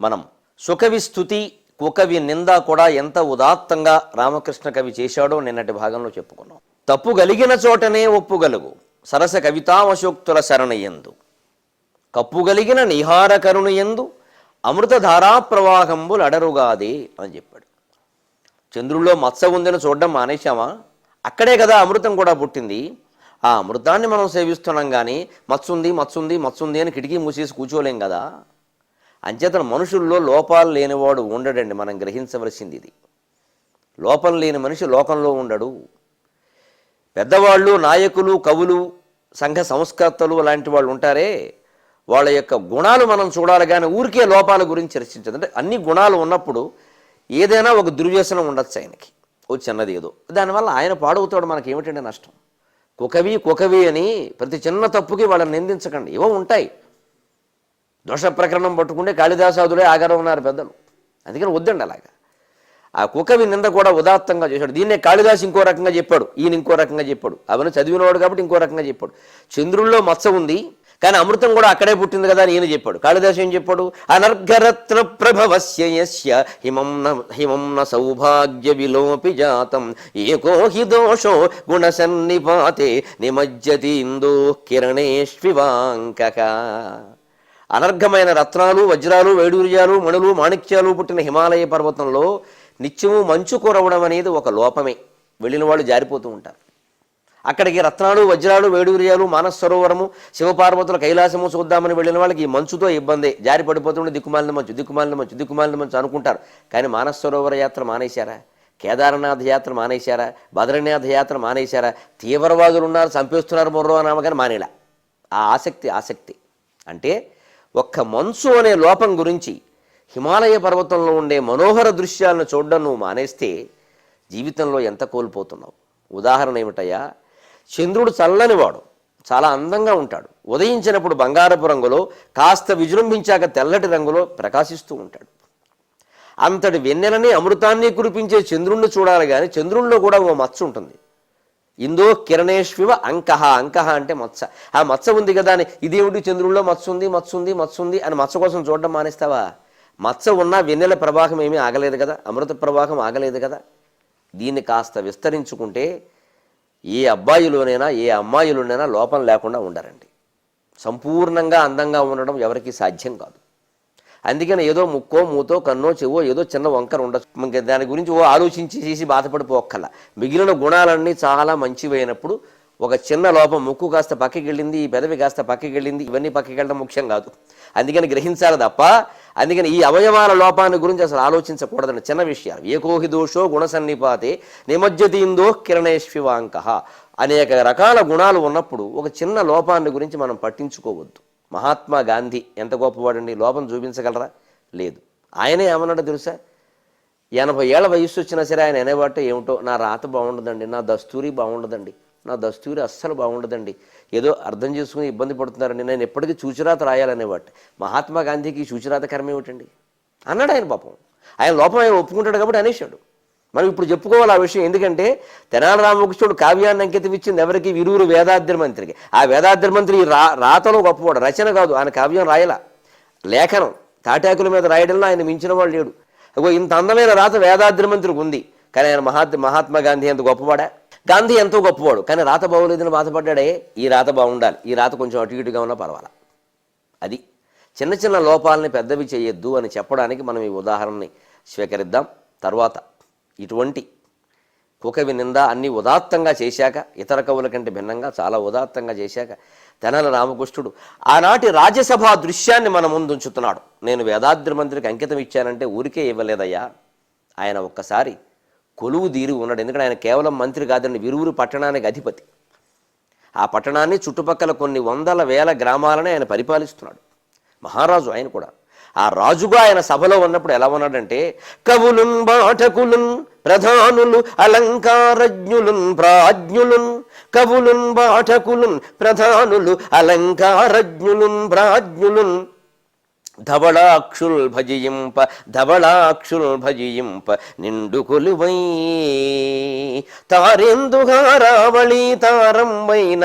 మనం సుకవి స్తుతి కుకవి నింద కూడా ఎంత ఉదాత్తంగా రామకృష్ణ కవి చేశాడో నిన్నటి భాగంలో చెప్పుకున్నాం. తప్పు గలిగిన చోటనే ఒప్పుగలుగు సరస కవితావశోక్తుల శరణయందు, కప్పుగలిగిన నిహార కరుణయందు అమృత ధారాప్రవాహంబులు అడరుగాదే అని చెప్పాడు. చంద్రుల్లో మత్స ఉందని చూడడం మానేశామా? అక్కడే కదా అమృతం కూడా పుట్టింది. ఆ అమృతాన్ని మనం సేవిస్తున్నాం కానీ మత్సుంది మత్సుంది మత్సుంది అని కిటికీ మూసేసి కూర్చోలేం కదా. అంచేతన మనుషుల్లో లోపాలు లేనివాడు ఉండడండి. మనం గ్రహించవలసింది ఇది. లోపం లేని మనిషి లోకంలో ఉండడు. పెద్దవాళ్ళు, నాయకులు, కవులు, సంఘ సంస్కర్తలు లాంటి వాళ్ళు ఉంటారే, వాళ్ళ యొక్క గుణాలు మనం చూడాలి కానీ ఊరికే లోపాల గురించి చర్చించదు. అంటే అన్ని గుణాలు ఉన్నప్పుడు ఏదైనా ఒక దుర్వ్యసనం ఉండొచ్చు ఆయనకి, ఓ చిన్నది ఏదో, దానివల్ల ఆయన పాడవుతాడు. మనకి ఏమిటంటే నష్టం. కుకవి అని ప్రతి చిన్న తప్పుకి వాళ్ళని నిందించకండి. ఏవో ఉంటాయి. దోష ప్రకరణం పట్టుకుంటే కాళిదాసాదులే ఆగారం ఉన్నారు పెద్దలు. అందుకని వద్దండి అలాగా. ఆ కుకవి నింద కూడా ఉదాత్తంగా చేశాడు. దీన్నే కాళిదాసు ఇంకో రకంగా చెప్పాడు, ఈయన ఇంకో రకంగా చెప్పాడు. అవన్నీ చదివినవాడు కాబట్టి ఇంకో రకంగా చెప్పాడు. చంద్రుల్లో మత్స ఉంది కానీ అమృతం కూడా అక్కడే పుట్టింది కదా అని ఈయన చెప్పాడు. కాళిదాసు ఏం చెప్పాడు? అనర్ఘరత్న ప్రభవస్య యస్య హిమం న సౌభాగ్య విలోపి జాతం ఏకో హి దోషో గుణసన్నిపాతే నిమజ్జతి ఇందో కిరణేష్వివాంకక. అనర్ఘమైన రత్నాలు, వజ్రాలు, వైడూర్యాలు, మణులు, మాణిక్యాలు పుట్టిన హిమాలయ పర్వతంలో నిత్యము మంచు కురవడం అనేది ఒక లోపమే. వెళ్ళిన వాళ్ళు జారిపోతూ ఉంటారు. అక్కడికి రత్నాలు, వజ్రాలు, వేడూర్యాలు, మానస సరోవరము, శివపార్వతుల కైలాసము చూద్దామని వెళ్ళిన వాళ్ళకి ఈ మంచుతో ఇబ్బందే. జారి పడిపోతుండే దిక్కుమాలిన మంచు అనుకుంటారు. కానీ మానస సరోవర యాత్ర మానేశారా? కేదారనాథ యాత్ర మానేశారా? బద్రీనాథ యాత్ర మానేశారా? తీవ్రవాదులు ఉన్నారు, చంపేస్తున్నారు మొర్రో నామగాని మానేలా. ఆ ఆసక్తి అంటే ఒక్క మంచు అనే లోపం గురించి హిమాలయ పర్వతంలో ఉండే మనోహర దృశ్యాలను చూడడం నువ్వు మానేస్తే జీవితంలో ఎంత కోల్పోతున్నావు. ఉదాహరణ ఏమిటయ్యా? చంద్రుడు చల్లనివాడు, చాలా అందంగా ఉంటాడు. ఉదయించినప్పుడు బంగారపు రంగులో, కాస్త విజృంభించాక తెల్లటి రంగులో ప్రకాశిస్తూ ఉంటాడు. అంతటి వెన్నెలని అమృతాన్ని కురిపించే చంద్రుణ్ణి చూడాలి కానీ చంద్రుల్లో కూడా ఓ మచ్చ ఉంటుంది. ఇందో కిరణేష్వివ అంకహ. అంకహ అంటే మత్స. ఆ మత్స ఉంది కదా అని ఇదేమిటి చంద్రుల్లో మత్సుంది అని మత్స కోసం చూడడం మానేస్తావా? మత్స ఉన్నా వెన్నెల ప్రవాహం ఏమీ ఆగలేదు కదా, అమృత ప్రవాహం ఆగలేదు కదా. దీన్ని కాస్త విస్తరించుకుంటే ఏ అబ్బాయిలోనైనా ఏ అమ్మాయిలోనైనా లోపం లేకుండా ఉండరండి. సంపూర్ణంగా అందంగా ఉండడం ఎవరికి సాధ్యం కాదు. అందుకని ఏదో ముక్కో, మూతో, కన్నో, చెవో ఏదో చిన్న వంకర ఉండొచ్చు. దాని గురించి ఆలోచించి చేసి బాధపడిపోక్కల. మిగిలిన గుణాలన్నీ చాలా మంచివైనప్పుడు ఒక చిన్న లోపం, ముక్కు కాస్త పక్కకి వెళ్ళింది, ఈ పెదవి కాస్త పక్కకి వెళ్ళింది, ఇవన్నీ పక్కకి వెళ్ళడం ముఖ్యం కాదు. అందుకని గ్రహించాలి తప్ప అందుకని ఈ అవయవాల లోపాన్ని గురించి అసలు ఆలోచించకూడదని చిన్న విషయాలు. ఏకోహి దోషో గుణసన్నిపాతే నిమజ్జతీందో కిరణేష్వివాంక. అనేక రకాల గుణాలు ఉన్నప్పుడు ఒక చిన్న లోపాన్ని గురించి మనం పట్టించుకోవద్దు. మహాత్మా గాంధీ ఎంత గొప్పవాడండి. లోపం చూపించగలరా? లేదు. ఆయనే ఏమన్నాడో తెలుసా? 80 ఏళ్ల వయస్సు వచ్చినా సరే ఆయన అనేవాట ఏమిటో, నా రాత బాగుండదండి, నా దస్తూరి బాగుండదండి, నా దస్తూరి అస్సలు బాగుండదండి, ఏదో అర్థం చేసుకుని ఇబ్బంది పడుతున్నారండి, నేను ఎప్పటికీ చూచిరాత రాయాలనేవాట. మహాత్మా గాంధీకి చూచిరాత కర్మ ఏమిటండి అన్నాడు ఆయన. పాపం ఆయన లోపం ఆయన ఒప్పుకుంటాడు కాబట్టి అనేశాడు. మనం ఇప్పుడు చెప్పుకోవాలి ఆ విషయం. ఎందుకంటే తెనాలి రామకృష్ణుడు కావ్యాన్ని అంకితం ఇచ్చింది ఎవరికి? విరూరు వేదాద్రి మంత్రికి. ఆ వేదాద్రి మంత్రి రాతలో గొప్పవాడు, రచన కాదు. ఆయన కావ్యం రాయల, లేఖనం తాటాకుల మీద రాయడంలో ఆయన మించిన వాళ్ళు లేడు. ఇంత అందమైన రాత వేదాద్రి మంత్రికి ఉంది. కానీ ఆయన మహాత్మా గాంధీ ఎంత గొప్పవాడా? గాంధీ ఎంతో గొప్పవాడు, కానీ రాత బాగోలేదని బాధపడ్డాడే. ఈ రాత బాగుండాలి, ఈ రాత కొంచెం అటు ఇటుగా ఉన్నా పర్వాలా. అది చిన్న చిన్న లోపాలని పెద్దవి చేయొద్దు అని చెప్పడానికి మనం ఈ ఉదాహరణని స్వీకరిద్దాం. తర్వాత ఇటువంటి కుకవి నింద అన్ని ఉదాత్తంగా చేశాక, ఇతర కవుల కంటే భిన్నంగా చాలా ఉదాత్తంగా చేశాక తెనాలి రామకృష్ణుడు ఆనాటి రాజ్యసభ దృశ్యాన్ని మన ముందు ఉంచుతున్నాడు. నేను వేదాద్రి మంత్రికి అంకితం ఇచ్చానంటే ఊరికే ఇవ్వలేదయ్యా. ఆయన ఒక్కసారి కొలువు తీరి ఉన్నాడు. ఎందుకంటే ఆయన కేవలం మంత్రి కాదండి, విరువురు పట్టణానికి అధిపతి. ఆ పట్టణాన్ని చుట్టుపక్కల కొన్ని వందల వేల గ్రామాలని ఆయన పరిపాలిస్తున్నాడు. మహారాజు ఆయన కూడా. ఆ రాజుగా ఆయన సభలో ఉన్నప్పుడు ఎలా ఉన్నాడంటే, కవులున్ బాటకులున్ ప్రధానులు అలంకారజ్ఞులున్ ప్రాజ్ఞులున్, కవులున్ బాటకులున్ ప్రధానులు అలంకారజ్ఞులున్ ప్రాజ్ఞులున్, ధవళాక్షుల్ భజింప ధవళాక్షుల్ భజింప నిండు కొలువై తారెందుగారావళి తారంబైన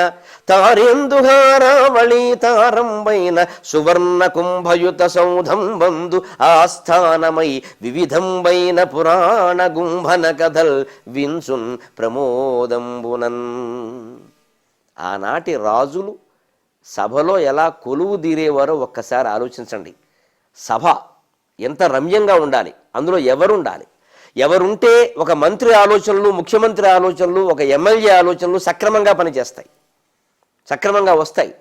తారెందుగారావళి తారంబైన సువర్ణ కుంభయుత సౌధం బంధు ఆస్థానమై వివిధంబైన పురాణ గుంభన కథల్ విన్సున్ ప్రమోదంబునన్. ఆనాటి రాజులు సభలో ఎలా కొలువు తీరేవారో ఒక్కసారి ఆలోచించండి. సభ ఎంత రమ్యంగా ఉండాలి, అందులో ఎవరుండాలి, ఎవరుంటే ఒక మంత్రి ఆలోచనలు, ముఖ్యమంత్రి ఆలోచనలు, ఒక ఎమ్మెల్యే ఆలోచనలు సక్రమంగా పనిచేస్తాయి, సక్రమంగా వస్తాయి,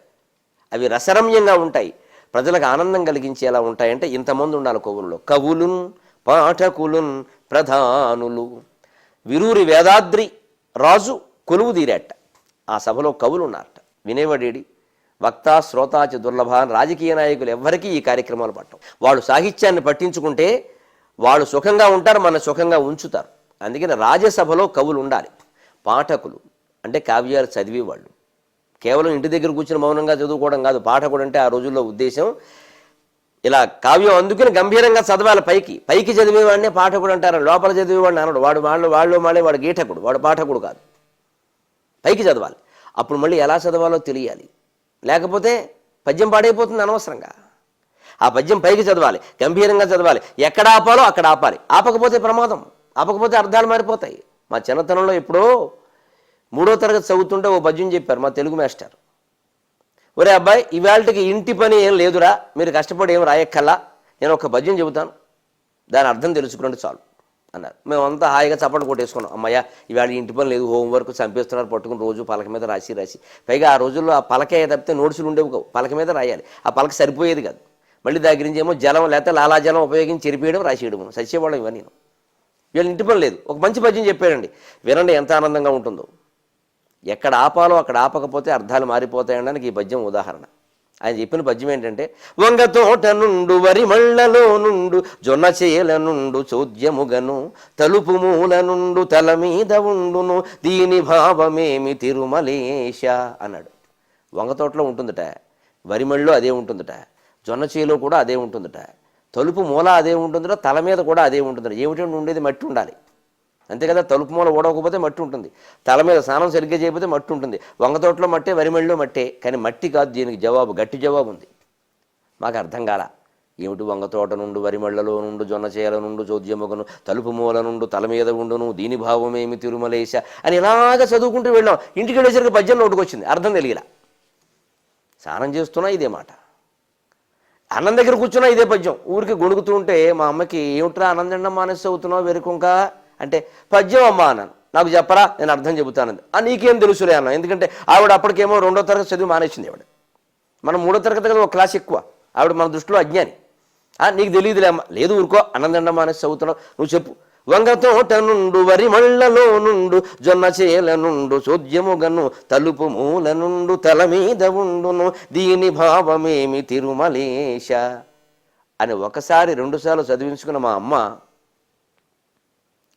అవి రసరమ్యంగా ఉంటాయి, ప్రజలకు ఆనందం కలిగించేలా ఉంటాయంటే ఇంతమంది ఉండాలి కొవ్వుల్లో. కవులున్ పాఠకులున్ ప్రధానులు. విరూరి వేదాద్రి రాజు కొలువు తీరేట, ఆ సభలో కవులు ఉన్నారట. వినేవాడేడి వక్త శ్రోతాచ దుర్లభ. రాజకీయ నాయకులు ఎవ్వరికీ ఈ కార్యక్రమాలు పట్టం. వాళ్ళు సాహిత్యాన్ని పట్టించుకుంటే వాళ్ళు సుఖంగా ఉంటారు, మన సుఖంగా ఉంచుతారు. అందుకని రాజ్యసభలో కవులు ఉండాలి. పాఠకులు అంటే కావ్యాలు చదివేవాళ్ళు, కేవలం ఇంటి దగ్గర కూర్చుని మౌనంగా చదువుకోవడం కాదు. పాఠకుడు అంటే ఆ రోజుల్లో ఉద్దేశం ఇలా కావ్యం అందుకుని గంభీరంగా చదవాలి, పైకి పైకి చదివేవాడినే పాఠకుడు అంటారు. లోపల చదివేవాడిని అనడు. వాళ్ళు మాడే వాడు గీఠకుడు, వాడు పాఠకుడు కాదు. పైకి చదవాలి. అప్పుడు మళ్ళీ ఎలా చదవాలో తెలియాలి, లేకపోతే పద్యం పాడైపోతుంది అనవసరంగా. ఆ పద్యం పైకి చదవాలి, గంభీరంగా చదవాలి, ఎక్కడ ఆపాలో అక్కడ ఆపాలి. ఆపకపోతే ప్రమాదం, ఆపకపోతే అర్థాలు మారిపోతాయి. మా చిన్నతనంలో ఎప్పుడో 3వ తరగతి చదువుతుంటే ఓ పద్యం చెప్పారు మా తెలుగు మాస్టర్. ఒరే అబ్బాయి, ఇవాళకి ఇంటి పని ఏం లేదురా, మీరు కష్టపడి ఏం రాయక్కల్లా, నేను ఒక పద్యం చెబుతాను, దాని అర్థం తెలుసుకుంటే చాలు అన్నారు. మేమంతా హాయిగా చప్పట్లు కొట్టేసుకున్నాం. అమ్మయ్య ఇవాళ ఇంటి పని లేదు, హోంవర్క్ చంపేస్తున్నారు పట్టుకుని రోజు పలక మీద రాసి. పైగా ఆ రోజుల్లో ఆ పలకే తప్పితే నోట్సులు ఉండేవి కావు, పలక మీద రాయాలి. ఆ పలక సరిపోయేది కాదు. మళ్ళీ దగ్గర నుంచి ఏమో జలం లేకపోతే లాలాజలం ఉపయోగించి చెరిపేయడం, రాసేయడం, సచ్చేవాళ్ళం ఇవన్నీ. వీళ్ళ ఇంటి పని లేదు, ఒక మంచి పద్యం చెప్పాడండి, వినండి ఎంత ఆనందంగా ఉంటుందో. ఎక్కడ ఆపాలో అక్కడ ఆపకపోతే అర్థాలు మారిపోతాయనడానికి ఈ పద్యం ఉదాహరణ. ఆయన చెప్పిన పద్యం ఏంటంటే, వంగ తోట నుండు వరి మళ్ళలో నుండు జొన్న చేల నుండు చోద్యముగను తలుపు మూల నుండు తల మీద ఉండును దీని భావమేమి తిరుమలేశ అన్నాడు. వంగ తోటలో ఉంటుందట, వరి మళ్ళలో అదే ఉంటుందట, జొన్న చేలో కూడా అదే ఉంటుందట, తలుపు మూల అదే ఉంటుందట, తల మీద కూడా అదే ఉంటుందట. ఏమిటంటే ఉండేది మట్టి ఉండాలి అంతే కదా. తలుపు మూల ఓడకపోతే మట్టి ఉంటుంది, తల మీద స్నానం సరిగ్గా చేయకపోతే మట్టి ఉంటుంది. వంగతోటలో మట్టే, వరిమళ్ళలో మట్టే, కానీ మట్టి కాదు దీనికి జవాబు, గట్టి జవాబు ఉంది. మాకు అర్థం కాల. ఏమిటి వంగతోట నుండు వరిమళ్ళలో నుండు జొన్న చేల నుండు చోద్యముగను తలుపు మూల నుండు తల మీద ఉండును దీని భావమేమి తిరుమలేశ అని ఇలాగా చదువుకుంటూ వెళ్ళాం. ఇంటికి వెళ్ళేసరికి పద్యం నోటుకొచ్చింది, అర్థం తెలియలా. స్నానం చేస్తున్నా ఇదే మాట, అన్నం దగ్గర కూర్చున్నా ఇదే పద్యం. ఊరికి గొణుకుతూ ఉంటే మా అమ్మకి ఏమిట్రా అన్నం తినడం మానేసి అవుతున్నావు వెరుకుంక అంటే, పద్యం అమ్మా అన్నాను, నాకు చెప్పరా నేను అర్థం చెబుతానంది. నీకేం తెలుసులే అన్నా, ఎందుకంటే ఆవిడ అప్పటికేమో 2వ తరగతి చదివి మానేసింది. ఆవిడ మనం 3వ తరగతి కదా ఒక క్లాస్ ఎక్కువ, ఆవిడ మన దృష్టిలో అజ్ఞాని. నీకు తెలియదులే అమ్మ, లేదు ఊరుకో అన్నం తినడం మానేసి చదువుతున్నావు, నువ్వు చెప్పు. వంగతోట నుండు వరి మళ్ళలో నుండు జొన్న చేల నుండు చోద్యముగను తలుపు మూల నుండు తల మీద ఉండును దీని భావమేమి తిరుమలేశ అని ఒకసారి 2 సార్లు చదివించుకున్న మా అమ్మ,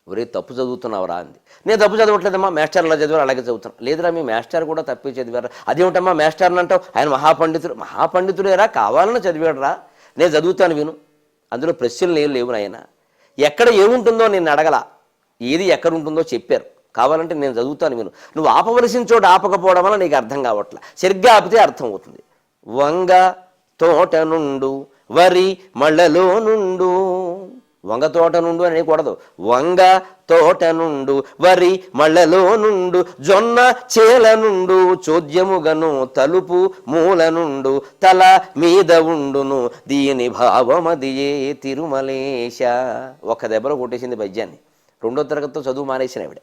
ఒరే తప్పు చదువుతున్నావురా అంది. నేను తప్పు చదవట్లేదమ్మా, మాస్టర్లా చదివారు అలాగే చదువుతాను. లేదురా మీ మాస్టర్ కూడా తప్పే చదివారా. అదేమిటమ్మా మాస్టర్ని అంటావు, ఆయన మహాపండితుడేరా, కావాలని చదివాడురా, నేను చదువుతాను విను, అందులో ప్రశ్నలు ఏం లేవు నాయన. ఎక్కడ ఏముంటుందో నేను అడగల, ఏది ఎక్కడ ఉంటుందో చెప్పారు, కావాలంటే నేను చదువుతాను విను. నువ్వు ఆపవలసిన చోట ఆపకపోవడం వల్ల నీకు అర్థం కావట్లా, సరిగ్గా ఆపితే అర్థం అవుతుంది. వంగ తోట నుండు వరి మళ్ళలో నుండు, వంగ తోట నుండు అని కూడదు, వంగ తోట నుండు వరి మళ్ళలో నుండు జొన్న చేల నుండు చోద్యముగను తలుపు మూల నుండు తల మీద ఉండును దీని భావమదియే తిరుమలేశ. ఒక్క దెబ్బలో కొట్టేసింది పద్యాన్ని. 2వ తరగతితో చదువు మానేసిన ఆవిడ.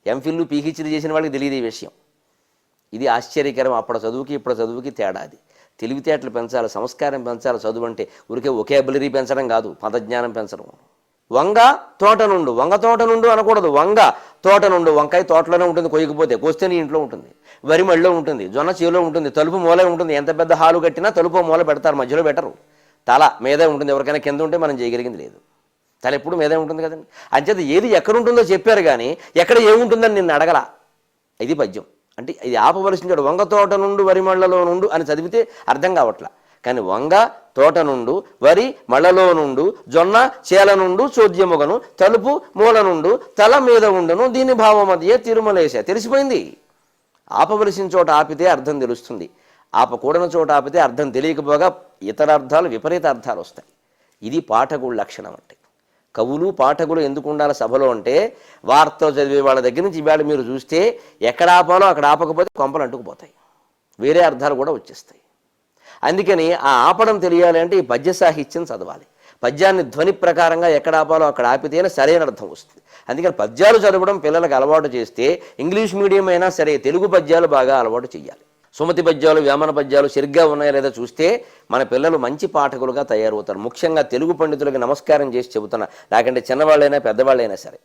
ఎంఫిల్ పీహెచ్డీ చేసిన వాళ్ళకి తెలియదు ఈ విషయం. ఇది ఆశ్చర్యకరం. అప్పుడు చదువుకి ఇప్పుడు చదువుకి తేడా. అది తెలివితేటలు పెంచాలి, సంస్కారం పెంచాలి. చదువు అంటే ఊరికే ఒకేబులరీ పెంచడం కాదు, పదజ్ఞానం పెంచడం. వంగ తోట నుండు, వంగ తోట నుండు అనకూడదు, వంగ తోట నుండు. వంకాయ తోటలోనే ఉంటుంది, కొయ్యకపోతే కోస్తే నీ ఇంట్లో ఉంటుంది. వరి మళ్ళీ ఉంటుంది, జొన్న చేలో ఉంటుంది, తలుపు మూలే ఉంటుంది. ఎంత పెద్ద హాలు కట్టినా తలుపు మూల పెడతారు, మధ్యలో పెట్టరు. తల మీదే ఉంటుంది, ఎవరికైనా కింద ఉంటే మనం చేయగలిగింది లేదు. తల ఎప్పుడు మీదే ఉంటుంది కదండి. అంచేత ఏది ఎక్కడుంటుందో చెప్పారు కానీ ఎక్కడ ఏముంటుందని నిన్ను అడగల. ఇది పద్యం అంటే. ఇది ఆపవలసిన వంగ తోట నుండు వరిమళ్ళలో నుండు అని చదివితే అర్థం కావట్లా. కానీ వంగ తోట నుండు వరి మళ్ళలో నుండు జొన్న చేల నుండు చోద్యముగను తలుపు మూల నుండు తల మీద ఉండును దీని భావమధ్యే తిరుమలేశ. తెలిసిపోయింది. ఆపవలసిన చోట ఆపితే అర్థం తెలుస్తుంది, ఆపకూడని చోట ఆపితే అర్థం తెలియకపోగా ఇతర అర్థాలు విపరీత అర్థాలు వస్తాయి. ఇది పాఠకుల లక్షణం. అంటే కవులు పాఠకులు ఎందుకు ఉండాలి సభలో అంటే, వార్తలు చదివే వాళ్ళ దగ్గర నుంచి ఇవాళ మీరు చూస్తే ఎక్కడ ఆపాలో అక్కడ ఆపకపోతే కొంపలు అంటుకుపోతాయి, వేరే అర్థాలు కూడా వచ్చేస్తాయి. అందుకని ఆ ఆపడం తెలియాలి అంటే ఈ పద్య సాహిత్యం చదవాలి. పద్యాన్ని ధ్వని ప్రకారంగా ఎక్కడ ఆపాలో అక్కడ ఆపితేనే సరైన అర్థం వస్తుంది. అందుకని పద్యాలు చదవడం పిల్లలకు అలవాటు చేస్తే ఇంగ్లీష్ మీడియం అయినా సరే తెలుగు పద్యాలు బాగా అలవాటు చేయాలి. సుమతి పద్యాలు వేమన పద్యాలు సరిగ్గా ఉన్నాయా లేదా చూస్తే మన పిల్లలు మంచి పాఠకులుగా తయారవుతారు. ముఖ్యంగా తెలుగు పండితులకి నమస్కారం చేసి చెబుతున్నా, లేకంటే చిన్నవాళ్ళైనా పెద్దవాళ్ళైనా సరే,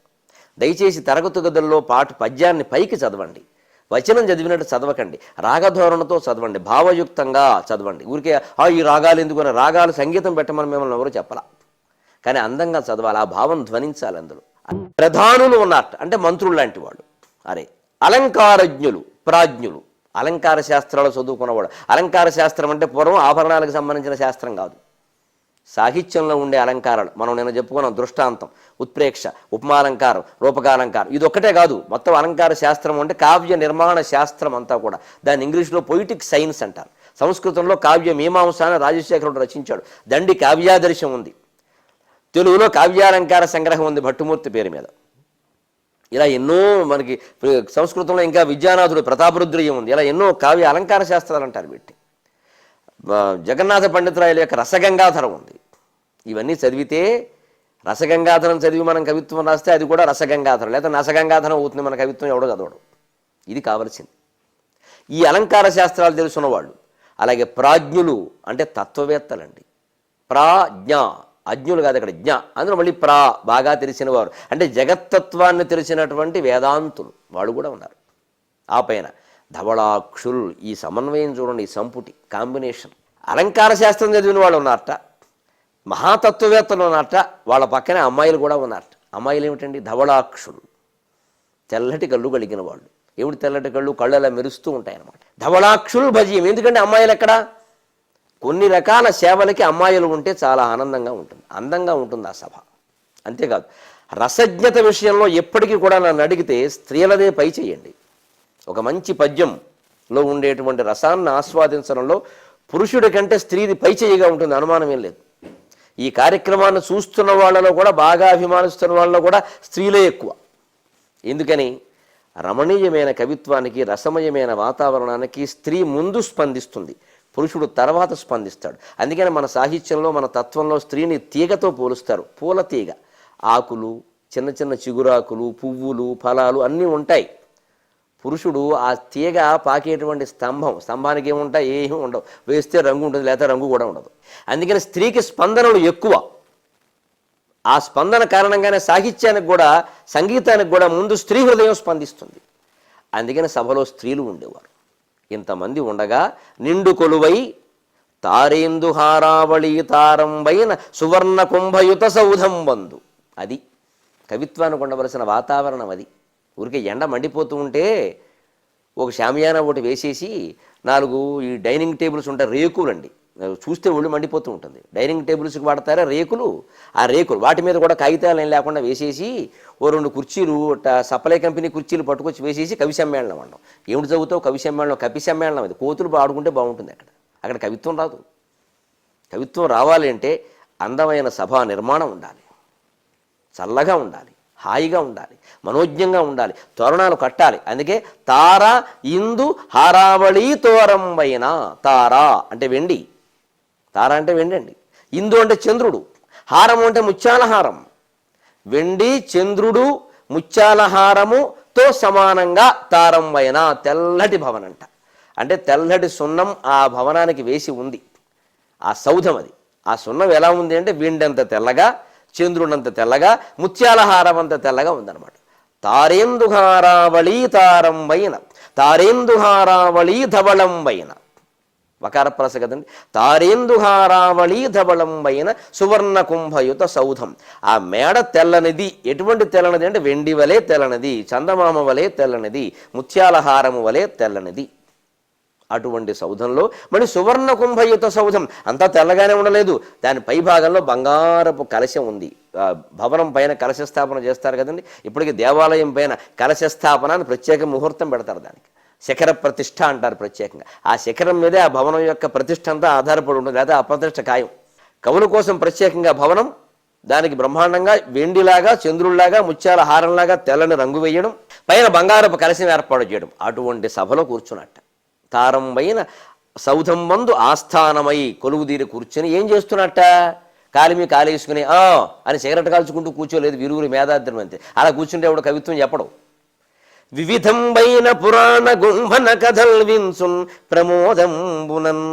దయచేసి తరగతి గదుల్లో పద్యాన్ని పైకి చదవండి, వచనం చదివినట్టు చదవకండి, రాగధోరణతో చదవండి, భావయుక్తంగా చదవండి. ఊరికే ఈ రాగాలు ఎందుకు, రాగాలు సంగీతం పెట్టమని మిమ్మల్ని ఎవరు చెప్పాలా, కానీ అందంగా చదవాలి, ఆ భావం ధ్వనించాలి. అందులో ప్రధానులు ఉన్నట్టు అంటే మంత్రులు లాంటి వాళ్ళు. అరే అలంకారజ్ఞులు, ప్రాజ్ఞులు, అలంకార శాస్త్రాలు చదువుకున్నవాడు. అలంకార శాస్త్రం అంటే పూర్వం ఆభరణాలకు సంబంధించిన శాస్త్రం కాదు, సాహిత్యంలో ఉండే అలంకారాలు. మనం నేను చెప్పుకున్నాం దృష్టాంతం, ఉత్ప్రేక్ష, ఉపమాలంకారం, రూపకాలంకారం. ఇది ఒక్కటే కాదు, మొత్తం అలంకార శాస్త్రం అంటే కావ్య నిర్మాణ శాస్త్రం అంతా కూడా. దాన్ని ఇంగ్లీష్లో పొయిటిక్ సైన్స్ అంటారు. సంస్కృతంలో కావ్య మీమాంస అని రాజశేఖరుడు రచించాడు. దండి కావ్యాదర్శం ఉంది, తెలుగులో కావ్యాలంకార సంగ్రహం ఉంది భట్టుమూర్తి పేరు మీద. ఇలా ఎన్నో మనకి సంస్కృతంలో ఇంకా విద్యానాథుడు ప్రతాపరుద్రీయం ఉంది. ఇలా ఎన్నో కావ్య అలంకార శాస్త్రాలు అంటారు వీటి. జగన్నాథ పండితురాయల యొక్క రసగంగాధరం ఉంది. ఇవన్నీ చదివితే, రసగంగాధరం చదివి మనం కవిత్వం రాస్తే అది కూడా రసగంగాధరం, లేదా రసగంగాధరం అవుతుంది మన కవిత్వం, ఎవడో చదవడం. ఇది కావలసింది. ఈ అలంకార శాస్త్రాలు తెలుసున్న వాళ్ళు. అలాగే ప్రాజ్ఞులు అంటే తత్వవేత్తలండి. ప్రాజ్ఞ, అజ్ఞులు కాదు అక్కడ జ్ఞ, అందులో మళ్ళీ బాగా తెలిసిన వారు అంటే జగత్తత్వాన్ని తెలిసినటువంటి వేదాంతులు వాళ్ళు కూడా ఉన్నారు. ఆ పైన ధవళాక్షుల్, ఈ సమన్వయం చూడండి, ఈ సంపుటి కాంబినేషన్. అలంకార శాస్త్రం చదివిన వాళ్ళు ఉన్నారట, మహాతత్వవేత్తలు ఉన్నారట, వాళ్ళ పక్కనే అమ్మాయిలు కూడా ఉన్నారట. అమ్మాయిలు ఏమిటండి? ధవళాక్షులు, తెల్లటి కళ్ళు కలిగిన వాళ్ళు. ఏమిటి తెల్లటి కళ్ళు? కళ్ళు అలా మెరుస్తూ ఉంటాయన్నమాట. ధవళాక్షుల్ భజీయం. ఎందుకంటే అమ్మాయిలు ఎక్కడ? కొన్ని రకాల సేవలకి అమ్మాయిలు ఉంటే చాలా ఆనందంగా ఉంటుంది, అందంగా ఉంటుంది ఆ సభ. అంతేకాదు రసజ్ఞత విషయంలో ఎప్పటికీ కూడా నన్ను అడిగితే స్త్రీలదే పై చేయండి. ఒక మంచి పద్యంలో ఉండేటువంటి రసాన్ని ఆస్వాదించడంలో పురుషుడి కంటే స్త్రీది పై చేయిగా ఉంటుంది, అనుమానం ఏం లేదు. ఈ కార్యక్రమాన్ని చూస్తున్న వాళ్ళలో కూడా, బాగా అభిమానిస్తున్న వాళ్ళలో కూడా స్త్రీలే ఎక్కువ. ఎందుకని? రమణీయమైన కవిత్వానికి, రసమయమైన వాతావరణానికి స్త్రీ ముందు స్పందిస్తుంది, పురుషుడు తర్వాత స్పందిస్తాడు. అందుకని మన సాహిత్యంలో, మన తత్వంలో స్త్రీని తీగతో పోలుస్తారు. పూల తీగ, ఆకులు, చిన్న చిన్న చిగురాకులు, పువ్వులు, ఫలాలు అన్నీ ఉంటాయి. పురుషుడు ఆ తీగ పాకేటువంటి స్తంభానికి ఏముంటాయి? ఏమీ ఉండవు. వేస్తే రంగు ఉంటుంది, లేకపోతే రంగు కూడా ఉండదు. అందుకని స్త్రీకి స్పందనలు ఎక్కువ. ఆ స్పందన కారణంగానే సాహిత్యానికి కూడా, సంగీతానికి కూడా ముందు స్త్రీ హృదయం స్పందిస్తుంది. అందుకని సభలో స్త్రీలు ఉండేవారు. ఇంతమంది ఉండగా నిండు కొలువై తారేందు హారావళి తారంబైన సువర్ణ కుంభయుత సౌధం బంధు. అది కవిత్వానికి ఉండవలసిన వాతావరణం. అది ఊరికే ఎండ మండిపోతూ ఉంటే ఒక షామియానా ఒకటి వేసేసి 4 ఈ డైనింగ్ టేబుల్స్ ఉంటాయి, రేకులండి, చూస్తే ఒళ్ళు మండిపోతూ ఉంటుంది. డైనింగ్ టేబుల్స్కి వాడతారా రేకులు, ఆ రేకులు వాటి మీద కూడా కాగితాలు ఏం లేకుండా వేసేసి ఓ 2 కుర్చీలు, సప్లై కంపెనీ కుర్చీలు పట్టుకొచ్చి వేసేసి కవి సమ్మేళనం అన్నాం. ఏమిటి చదువుతావు? కవి సమ్మేళనం, కవి సమ్మేళనం. అది కోతులు ఆడుకుంటే బాగుంటుంది. అక్కడ కవిత్వం రాదు. కవిత్వం రావాలి అంటే అందమైన సభా నిర్మాణం ఉండాలి, చల్లగా ఉండాలి, హాయిగా ఉండాలి, మనోజ్ఞంగా ఉండాలి, తోరణాలు కట్టాలి. అందుకే తార ఇందు హారావళి తోరంబైన. తార అంటే వెండి, తార అంటే వెండి అండి. ఇందు అంటే చంద్రుడు, హారం అంటే ముత్యాలహారం. వెండి, చంద్రుడు, ముత్యాలహారముతో సమానంగా తారంబైన, తెల్లటి భవనంట. అంటే తెల్లటి సున్నం ఆ భవనానికి వేసి ఉంది, ఆ సౌధం అది. ఆ సున్నం ఎలా ఉంది అంటే వెండంత తెల్లగా, చంద్రునంత తెల్లగా, ముత్యాలహారం అంత తెల్లగా ఉందన్నమాట. తారేందుహారావళి తారంబైన, తారేందుహారావళి ధవళంబైన. వకారప్రాస కదండి. తారేందుహారావళి ధవళంబైన సువర్ణ కుంభయుత సౌధం. ఆ మేడ తెల్లనిది. ఎటువంటి తెల్లనిది అంటే వెండి వలె తెల్లనిది, చందమామ వలె తెల్లనిది, ముత్యాలహారము వలె తెల్లనిది. అటువంటి సౌధంలో మళ్ళీ సువర్ణ కుంభయుత సౌధం, అంతా తెల్లగానే ఉండలేదు, దాని పై భాగంలో బంగారపు కలశం ఉంది. భవనం పైన కలశ స్థాపన చేస్తారు కదండి, ఇప్పటికీ దేవాలయం పైన కలశ స్థాపన అని ప్రత్యేక ముహూర్తం పెడతారు. దానికి శిఖర ప్రతిష్ఠ అంటారు ప్రత్యేకంగా. ఆ శిఖరం మీదే ఆ భవనం యొక్క ప్రతిష్ఠ అంతా ఆధారపడి ఉంటుంది, లేదా అప్రతిష్ఠ ఖాయం. కవుల కోసం ప్రత్యేకంగా భవనం, దానికి బ్రహ్మాండంగా వెండిలాగా, చంద్రుల్లాగా, ముత్యాల హారంలాగా తెల్లని రంగు వేయడం, పైన బంగారపు కలశం ఏర్పాటు చేయడం. అటువంటి సభలో కూర్చున్నట్ట తారంబైన సౌధం మందు ఆస్థానమై కొలువుదీరి కూర్చొని ఏం చేస్తున్నట్ట, కాలిమి కాలేసుకుని అని సిగరెట్ కాల్చుకుంటూ కూర్చోలేదు, విరుగురు మేధాద్రం అంతే. అలా కూర్చుంటే ఎవడు కవిత్వం చెప్పడం. వివిధంబైన పురాణ గుంభన కథల్ విన్సున్ ప్రమోదంబునన్,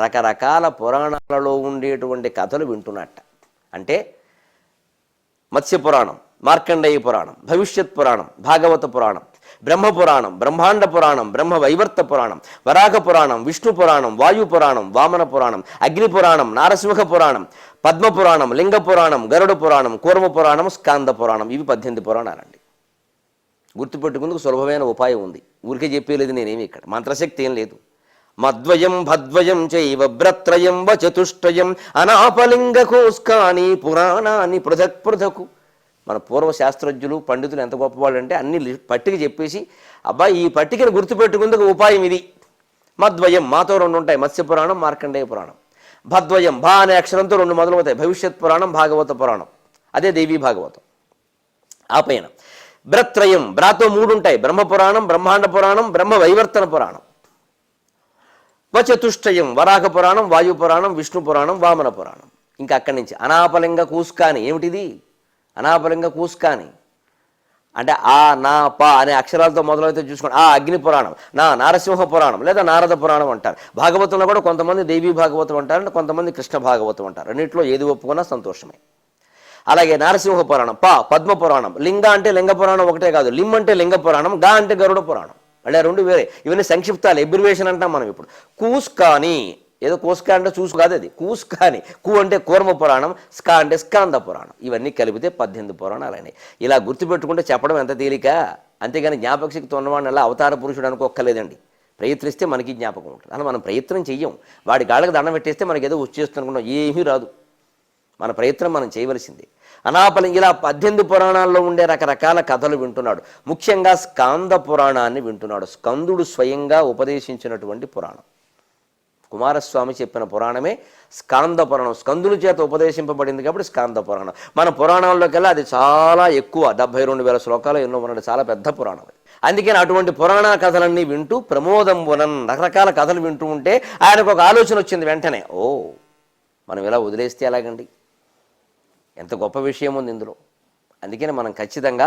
రకరకాల పురాణాలలో ఉండేటువంటి కథలు వింటున్నట్ట. అంటే మత్స్య పురాణం, మార్కండేయ పురాణం, భవిష్యత్ పురాణం, భాగవత పురాణం, బ్రహ్మ పురాణం, బ్రహ్మాండ పురాణం, బ్రహ్మ వైవర్త పురాణం, వరాహ పురాణం, విష్ణు పురాణం, వాయు పురాణం, వామన పురాణం, అగ్ని పురాణం, నారసింహ పురాణం, పద్మ పురాణం, లింగ పురాణం, గరుడ పురాణం, కూర్మ పురాణం, స్కాంద పురాణం. ఇవి 18 పురాణాలండి. గుర్తుపెట్టుకుందుకు సులభమైన ఉపాయం ఉంది, ఊరికే చెప్పేలేదు నేనేమి, ఇక్కడ మంత్రశక్తి ఏం లేదు. మద్వయం భద్వయం చైవ భ్రత్రయం వ చతుష్టయం అనాపలింగకోస్కాని పురాణాన్ని పృథక్ పృథకు. మన పూర్వ శాస్త్రజ్ఞులు పండితులు ఎంత గొప్పవాళ్ళు అంటే అన్ని పట్టిక చెప్పేసి, అబ్బాయి ఈ పట్టికను గుర్తుపెట్టుకుందుకు ఉపాయం ఇది. మద్వయం, మాతో 2 ఉంటాయి, మత్స్య పురాణం, మార్కండేయ పురాణం. భద్వయం, భా అనే అక్షరంతో 2 మొదలవుతాయి, భవిష్యత్ పురాణం, భాగవత పురాణం, అదే దేవీ భాగవతం. ఆ పైన భ్రత్రయం, బ్రాతో 3 ఉంటాయి, బ్రహ్మపురాణం, బ్రహ్మాండ పురాణం, బ్రహ్మ వైవర్తన పురాణం. చతుష్టయం, వరాహ పురాణం, వాయు పురాణం, విష్ణు పురాణం, వామన పురాణం. ఇంకా అక్కడి నుంచి అనాపలింగ కూస్కాని. ఏమిటిది అనాపలింగ కూస్కాని అంటే ఆ నా పా అనే అక్షరాలతో మొదలైతే చూసుకోండి. ఆ అగ్ని పురాణం, నా నారసింహ పురాణం లేదా నారద పురాణం అంటారు. భాగవతంలో కూడా కొంతమంది దేవీ భాగవతం అంటారు, కొంతమంది కృష్ణ భాగవతం అంటారు. రెండింటిలో ఏది ఒప్పుకున్నా సంతోషమే. అలాగే నారసింహ పురాణం, పద్మ పురాణం. లింగ అంటే లింగ పురాణం ఒకటే కాదు, లిమ్ అంటే లింగ పురాణం, గా అంటే గరుడ పురాణం. అంటే 2 వేరే. ఇవన్నీ సంక్షిప్తాలు, ఎబ్రివేషన్ అంటాం మనం ఇప్పుడు. కూస్కాని, ఏదో కూస్కా అంటే చూసు కాదు, అది కూస్కాని. కు అంటే కూర్మ పురాణం, స్కా అంటే స్కాంద పురాణం. ఇవన్నీ కలిపితే 18 పురాణాలని. ఇలా గుర్తుపెట్టుకుంటే చెప్పడం ఎంత తేలిక. అంతేగాని జ్ఞాపక శక్తి ఉన్నవాడిని అలా అవతార పురుషుడు అనుకోక్కర్లేదండి. ప్రయత్నిస్తే మనకి జ్ఞాపకం ఉంటుంది. అలా మనం ప్రయత్నం చెయ్యం. వాడి గాళ్ళకి దండం పెట్టేస్తే మనకి ఏదో వచ్చేస్తున్నాం, ఏమీ రాదు. మన ప్రయత్నం మనం చేయవలసిందే. అనాపలింగ ఇలా 18 పురాణాల్లో ఉండే రకరకాల కథలు వింటున్నాడు. ముఖ్యంగా స్కాంద పురాణాన్ని వింటున్నాడు. స్కందుడు స్వయంగా ఉపదేశించినటువంటి పురాణం, కుమారస్వామి చెప్పిన పురాణమే స్కాంద పురాణం. స్కందుని చేత ఉపదేశింపబడింది కాబట్టి స్కాంద పురాణం. మన పురాణాల్లోకెల్లా అది చాలా ఎక్కువ, 72,000 శ్లోకాలు ఎన్నో ఉన్నది, చాలా పెద్ద పురాణం అది. అందుకని అటువంటి పురాణ కథలన్నీ వింటూ ప్రమోదంబునన్, రకరకాల కథలు వింటూ ఉంటే ఆయనకు ఒక ఆలోచన వచ్చింది వెంటనే. మనం ఇలా వదిలేస్తే ఎలాగండి, ఎంత గొప్ప విషయం ఉంది ఇందులో. అందుకని మనం ఖచ్చితంగా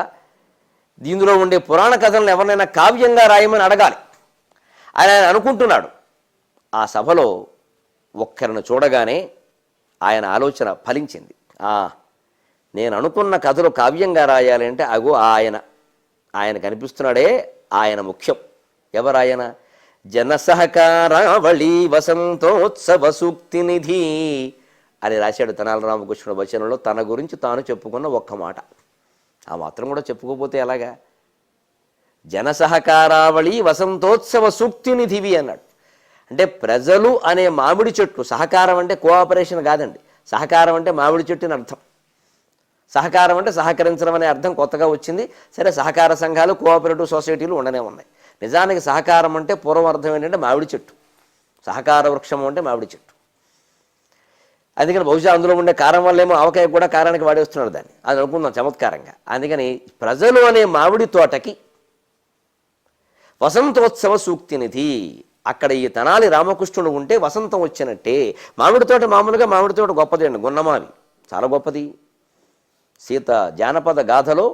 దీనిలో ఉండే పురాణ కథలను ఎవరినైనా కావ్యంగా రాయమని అడగాలి ఆయన అనుకుంటున్నాడు. ఆ సభలో ఒక్కరిని చూడగానే ఆయన ఆలోచన ఫలించింది. నేను అనుకున్న కథలు కావ్యంగా రాయాలి అంటే అగో ఆయన కనిపిస్తున్నాడే, ఆయన ముఖ్యం. ఎవరాయన? జనసహకారావళి వసంతోత్సవ సూక్తి నిధి అని రాశాడు తెనాలి రామకృష్ణుడు వచనంలో. తన గురించి తాను చెప్పుకున్న ఒక్క మాట, ఆ మాత్రం కూడా చెప్పుకోకపోతే ఎలాగా? జనసహకారావళి వసంతోత్సవ సూక్తి నిధివి అన్నాడు. అంటే ప్రజలు అనే మామిడి చెట్లు, సహకారం అంటే కోఆపరేషన్ కాదండి, సహకారం అంటే మామిడి చెట్టు అని అర్థం. సహకారం అంటే సహకరించడం అనే అర్థం కొత్తగా వచ్చింది. సరే, సహకార సంఘాలు, కోఆపరేటివ్ సొసైటీలు ఉండనే ఉన్నాయి. నిజానికి సహకారం అంటే పూర్వం అర్థం ఏంటంటే మామిడి చెట్టు, సహకార వృక్షం అంటే మామిడి చెట్టు. అందుకని బహుశా అందులో ఉండే కారం వల్ల ఏమో ఆవకాయ కూడా కారానికి వాడేస్తున్నాడు దాన్ని, అది అనుకుందాం చమత్కారంగా. అందుకని ప్రజలు అనే మామిడి తోటకి వసంతోత్సవ సూక్తి నిధి. అక్కడ ఈ తెనాలి రామకృష్ణుడు ఉంటే వసంతం వచ్చినట్టే. మామిడి తోట మామూలుగా మామిడి తోట గొప్పది అండి, గున్నమావి చాలా గొప్పది. సీత జానపద గాథలో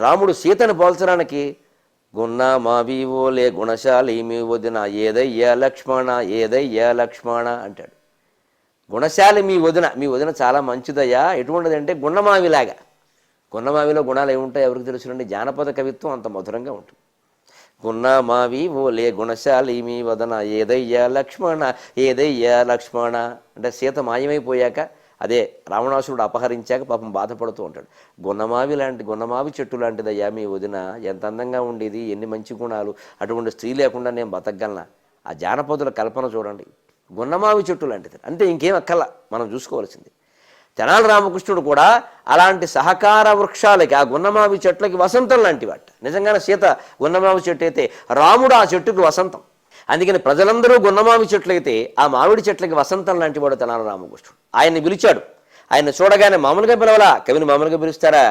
రాముడు సీతను పోల్చడానికి గున్నమావి ఓలే గుణశాలి మీ వదిన ఏదయ్యా లక్ష్మణ, ఏదయ్యా లక్ష్మణ అంటాడు. గుణశాలి మీ వదిన చాలా మంచిదయ్యా. ఎటువంటిదంటే గున్నమావిలాగా. గున్నమావిలో గుణాలు ఏముంటాయి ఎవరికి తెలుసునండి? జానపద కవిత్వం అంత మధురంగా ఉంటుంది. గున్నమావి ఓలే గుణశాలి మీ వదన ఏదయ్యా లక్ష్మణ, ఏదయ్యా లక్ష్మణ అంటే సీత మాయమైపోయాక అదే రావణాసురుడు అపహరించాక పాపం బాధపడుతూ ఉంటాడు. గున్నమావి చెట్టు లాంటిదయ్యా మీ వదిన, ఎంత అందంగా ఉండేది, ఎన్ని మంచి గుణాలు, అటువంటి స్త్రీ లేకుండా నేను బతకగలనా? ఆ జానపదుల కల్పన చూడండి, గున్నమావి చెట్టు లాంటిది, అంటే ఇంకేం అక్కల మనం చూసుకోవాల్సింది. తెనాలి రామకృష్ణుడు కూడా అలాంటి సహకార వృక్షాలకి, ఆ గున్నమావి చెట్లకి వసంతం లాంటి వాట. నిజంగానే సీత గున్నమావి చెట్టు అయితే రాముడు ఆ చెట్టుకి వసంతం. అందుకని ప్రజలందరూ గున్నమావి చెట్లయితే ఆ మామిడి చెట్లకి వసంతం లాంటి వాడు తెనాలి రామకృష్ణుడు. ఆయన్ని పిలిచాడు. ఆయన చూడగానే మామూలుగా పిలవలా, కవిని మామూలుగా పిలుస్తారా?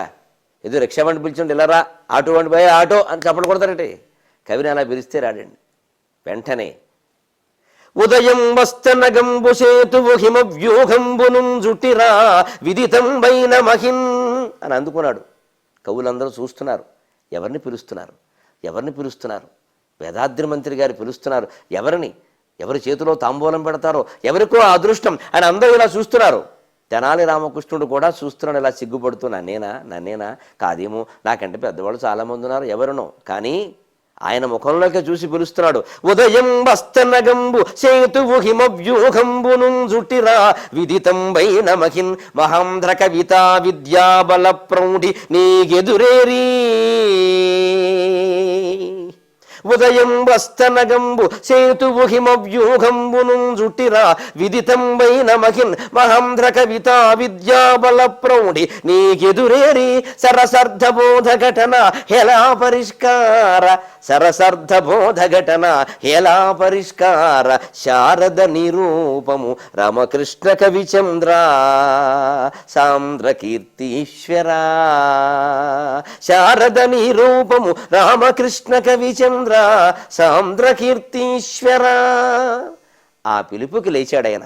ఏదో రిక్షా వంటి పిలిచండి, ఇలా ఆటో వంటి పోయే ఆటో అని చెప్పలు కొడతారంటే, కవిని అలా పిలిస్తే రాడండి. వెంటనే ఉదయం వస్తనగంబు సేతువు హిమవ్యూహంబును జుట్టిరా విదితం వైన మహిన్ అని అందుకున్నాడు. కవులందరూ చూస్తున్నారు, ఎవరిని పిలుస్తున్నారు? వేదాద్రి మంత్రి గారు పిలుస్తున్నారు. ఎవరి చేతిలో తాంబూలం పెడతారో, ఎవరికో అదృష్టం అని అందరూ ఇలా చూస్తున్నారు. తెనాలి రామకృష్ణుడు కూడా చూస్తున్నాడు, ఇలా సిగ్గుపడుతూ, నన్నేనా కాదేమో, నాకంటే పెద్దవాళ్ళు చాలామంది ఉన్నారు, ఎవరినో. కానీ ఆయన ముఖంలోకి చూసి పిలుస్తున్నాడు. ఉదయం వస్తనగంబు సేతువు హిమవ్యూహంబును జుట్టిరా విదితం వైన మహిన్ మహాంధ్ర కవితా విద్యాబల ప్రౌఢి నీగెదురేరీ. ఉదయం వస్తనగంబు సేతువు హిమవ్యూహంబును జుట్టిరా విదితం వైన మహిన్ మహాంధ్ర కవితా విద్యాబల ప్రౌఢి నీకెదురేరి. సరసర్ధబోధ ఘటన హేళా పరిష్కార శారద నిరూపము రామకృష్ణ కవిచంద్ర సాంద్ర కీర్తీశ్వర. శారద నిరూపము రామకృష్ణ కవిచంద్ర సాంద్ర కీర్తీశ్వర. ఆ పిలుపుకి లేచాడాయన.